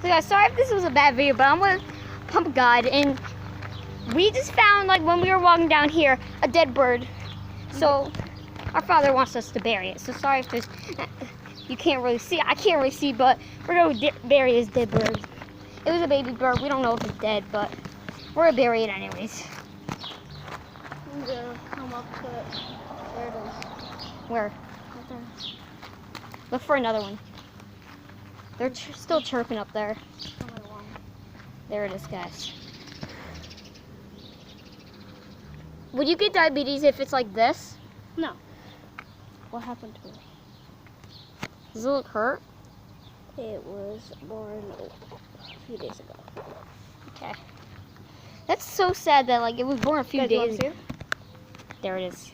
So guys, sorry if this was a bad video, but I'm with Pump God, and we just found, like, when we were walking down here, a dead bird. So our father wants us to bury it. So sorry if there's, you can't really see. I can't really see, but we're gonna bury this dead bird. It was a baby bird. We don't know if it's dead, but we're gonna bury it anyways. I'm gonna come up to it. There it is. Where? Right there. Look for another one. They're still chirping up there. There it is, guys. Would you get diabetes if it's like this? No. What happened to it? Does it look hurt? It was born a few days ago. Okay. That's so sad that, like, it was born a few days ago. There it is.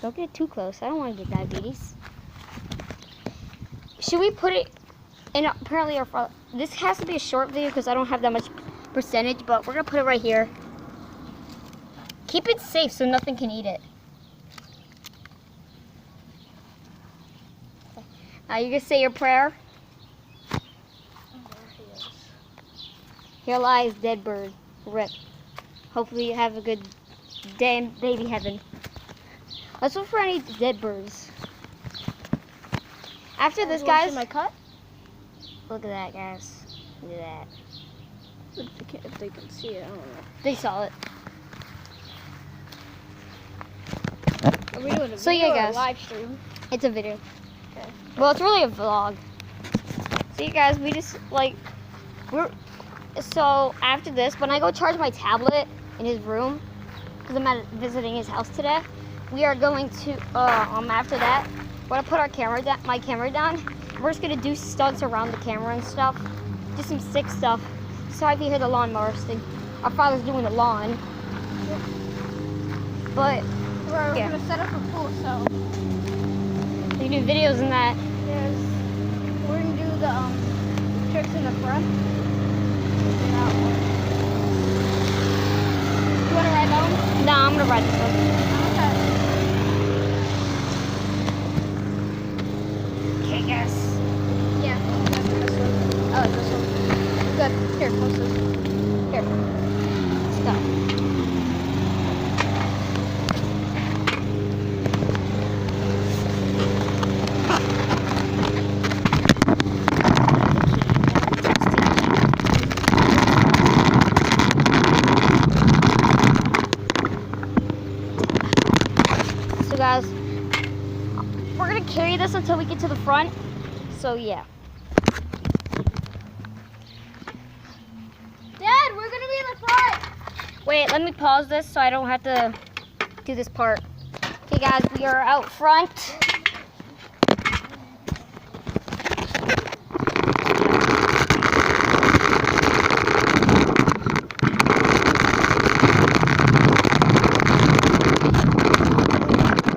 Don't get too close. I don't want to get diabetes. Should we put it in? Apparently, this has to be a short video because I don't have that much percentage, but we're going to put it right here. Keep it safe so nothing can eat it. Now you can say your prayer. Here lies dead bird. Rip. Hopefully you have a good day in baby heaven. Let's look for any dead birds. After this, guys. My cut? Look at that, guys. Look at that. If they can see it, I don't know. They saw it. Are we doing a So video yeah, or a guys. live stream? It's a video. Okay. Well, it's really a vlog. So you guys, we just so after this, when I go charge my tablet in his room, because I'm visiting his house today, we are going to after that, we're gonna put our my camera down. We're just gonna do stunts around the camera and stuff, just some sick stuff. Sorry if you hear the lawnmower thing. Our father's doing the lawn, but We're yeah. gonna set up a pool, so You do videos in that. we're gonna do the tricks in the front. You wanna ride that one? No, I'm gonna ride this one. Okay. Okay, guys. Yeah. This one. I like this one. Good. Here, post this. Here. Let's go. So guys, we're gonna carry this until we get to the front. So yeah. Dad, we're gonna be in the front. Wait, let me pause this so I don't have to do this part. Okay guys, we are out front.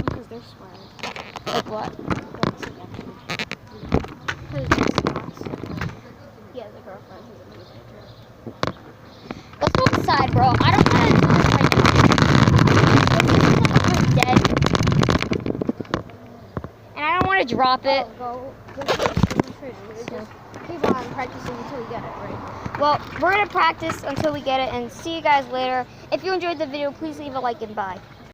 Because they're swearing. Like what? Yeah, the girlfriend is amazing. Let's go inside, bro. I don't want to do this right now. This is dead. And I don't want to drop it. Go to the fridge. Just keep on practicing until we get it right. Well, we're going to practice until we get it, and see you guys later. If you enjoyed the video, please leave a like and bye.